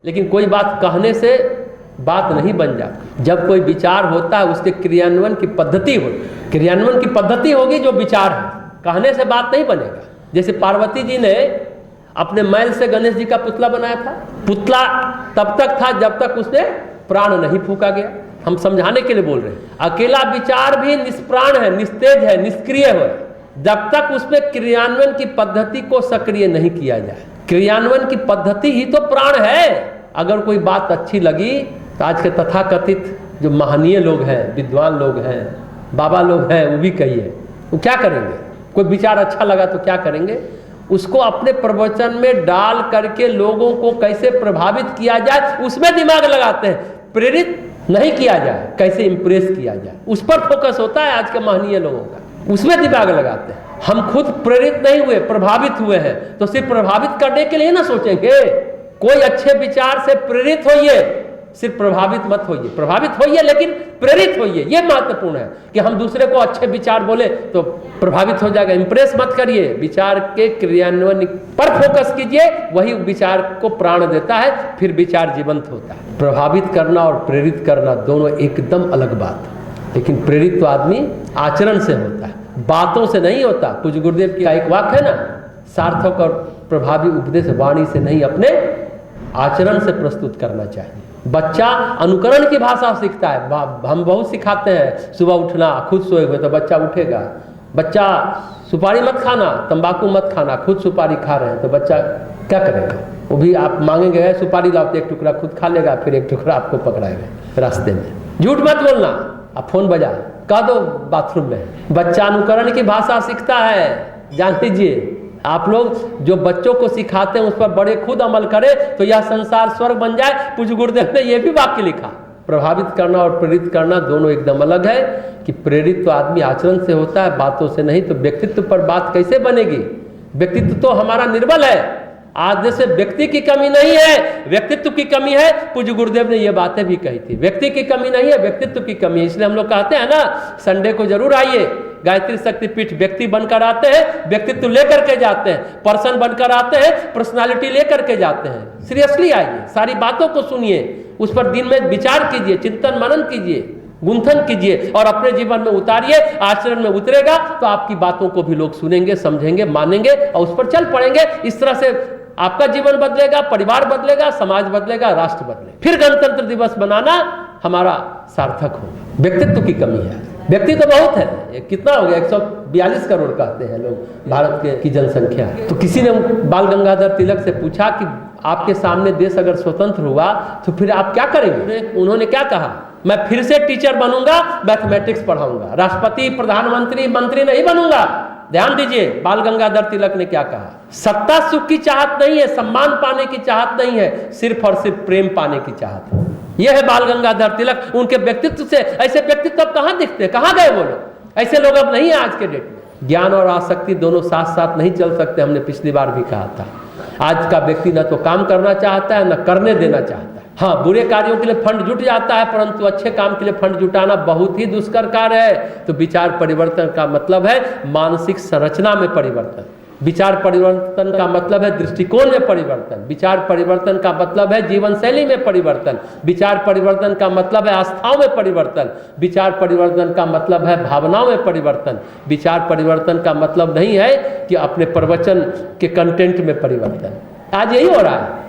लेकिन कोई बात कहने से बात नहीं बन जाती। जब कोई विचार होता है उसके क्रियान्वयन की पद्धति हो, क्रियान्वयन की पद्धति होगी जो विचार है, कहने से बात नहीं बनेगा। जैसे पार्वती जी ने अपने मैल से गणेश जी का पुतला बनाया था। पुतला तब तक था जब तक उसने प्राण नहीं फूका गया। हम समझाने के लिए बोल रहे हैं, अकेला विचार भी निष्प्राण है, निस्तेज है, निष्क्रिय है जब तक उसमें क्रियान्वयन की पद्धति को सक्रिय नहीं किया जाए। क्रियान्वयन की पद्धति ही तो प्राण है। अगर कोई बात अच्छी लगी तो आज के तथाकथित जो महनीय लोग हैं, विद्वान लोग हैं, बाबा लोग हैं, वो भी कहिए, वो क्या करेंगे? कोई विचार अच्छा लगा तो क्या करेंगे? उसको अपने प्रवचन में डाल करके लोगों को कैसे प्रभावित किया जाए उसमें दिमाग लगाते हैं। प्रेरित नहीं किया जाए, कैसे इंप्रेस किया जाए, उस पर फोकस होता है आज के महनीय लोगों का, उसमें दिमाग लगाते हैं। हम खुद प्रेरित नहीं हुए, प्रभावित हुए हैं, तो सिर्फ प्रभावित करने के लिए ना सोचेंगे। कोई अच्छे विचार से प्रेरित होइए, सिर्फ प्रभावित मत होइए। प्रभावित होइए लेकिन प्रेरित होइए, यह महत्वपूर्ण है कि हम दूसरे को अच्छे विचार बोले तो प्रभावित हो जाएगा। इंप्रेस मत करिए, विचार के क्रियान्वयन पर फोकस कीजिए, वही विचार को प्राण देता है, फिर विचार जीवंत होता है। प्रभावित करना और प्रेरित करना दोनों एकदम अलग बात है। लेकिन प्रेरित तो आदमी आचरण से होता है, बातों से नहीं होता। पूज्य गुरुदेव की एक वाक्य है ना, सार्थक और प्रभावी उपदेश वाणी से नहीं, अपने आचरण से प्रस्तुत करना चाहिए। बच्चा अनुकरण की भाषा सीखता है। हम बहुत सिखाते हैं, सुबह उठना, खुद सोए हुए तो बच्चा उठेगा। बच्चा सुपारी मत खाना, तंबाकू मत खाना, खुद सुपारी खा रहे हैं तो बच्चा क्या करेगा? वो भी आप मांगेंगे सुपारी लाओ तो एक टुकड़ा खुद खा लेगा, फिर एक टुकड़ा आपको पकड़ाएगा रास्ते में। झूठ मत बोलना, आप फोन बजा कह दो बाथरूम में। बच्चा अनुकरण की भाषा सीखता है, जान लीजिए। आप लोग जो बच्चों को सिखाते हैं उस पर बड़े खुद अमल करें तो यह संसार स्वर्ग बन जाए। पूज्य गुरुदेव ने यह भी वाक्य लिखा। प्रभावित करना और प्रेरित करना दोनों एकदम अलग है कि प्रेरित तो आदमी आचरण से होता है, बातों से नहीं। तो व्यक्तित्व पर बात कैसे बनेगी? व्यक्तित्व तो हमारा निर्बल है। आज जैसे व्यक्ति की कमी नहीं है, व्यक्तित्व की कमी है। पूज्य गुरुदेव ने ये बातें भी कही थी, व्यक्ति की कमी नहीं है, व्यक्तित्व की कमी है। इसलिए हम लोग कहते हैं ना, संडे को जरूर आइए। गायत्री शक्तिपीठ व्यक्ति बनकर आते हैं, व्यक्तित्व लेकर के जाते हैं। पर्सन बनकर आते हैं, पर्सनालिटी लेकर के जाते हैं। सीरियसली आइए, सारी बातों को सुनिए, उस पर दिन में विचार कीजिए, चिंतन मनन कीजिए, गुंथन कीजिए और अपने जीवन में उतारिए। आचरण में उतरेगा तो आपकी बातों को भी लोग सुनेंगे, समझेंगे, मानेंगे और उस पर चल पड़ेंगे। इस तरह से आपका जीवन बदलेगा, परिवार बदलेगा, समाज बदलेगा, राष्ट्र बदलेगा। फिर गणतंत्र दिवस मनाना हमारा सार्थक होगा। व्यक्तित्व की कमी है। व्यक्ति तो बहुत है, ये कितना हो गया? 142 करोड़ कहते हैं लोग भारत के की जनसंख्या। तो किसी ने बाल गंगाधर तिलक से पूछा कि आपके सामने देश अगर स्वतंत्र हुआ तो फिर आप क्या करेंगे? उन्होंने क्या कहा? मैं फिर से टीचर बनूंगा, मैथमेटिक्स पढ़ाऊंगा, राष्ट्रपति, प्रधानमंत्री, मंत्री नहीं बनूंगा। ध्यान दीजिए बाल गंगाधर तिलक ने क्या कहा। सत्ता सुख की चाहत नहीं है, सम्मान पाने की चाहत नहीं है, सिर्फ और सिर्फ प्रेम पाने की चाहत है। यह है बाल गंगाधर तिलक। उनके व्यक्तित्व से ऐसे व्यक्तित्व अब कहां दिखते हैं? कहां गए वो लोग? ऐसे लोग अब नहीं है आज के डेट में। ज्ञान और आसक्ति दोनों साथ साथ नहीं चल सकते, हमने पिछली बार भी कहा था। आज का व्यक्ति न तो काम करना चाहता है, न करने देना चाहता है। हाँ, बुरे कार्यों के लिए फंड जुट जाता है, परंतु अच्छे काम के लिए फंड जुटाना बहुत ही दुष्कर कार्य है। तो विचार परिवर्तन का मतलब है मानसिक संरचना में परिवर्तन। विचार परिवर्तन का मतलब है दृष्टिकोण में परिवर्तन। विचार परिवर्तन का मतलब है जीवन शैली में परिवर्तन। विचार परिवर्तन का मतलब है आस्थाओं में परिवर्तन। विचार परिवर्तन का मतलब है भावनाओं में परिवर्तन। विचार परिवर्तन का मतलब नहीं है कि अपने प्रवचन के कंटेंट में परिवर्तन। आज यही हो रहा है।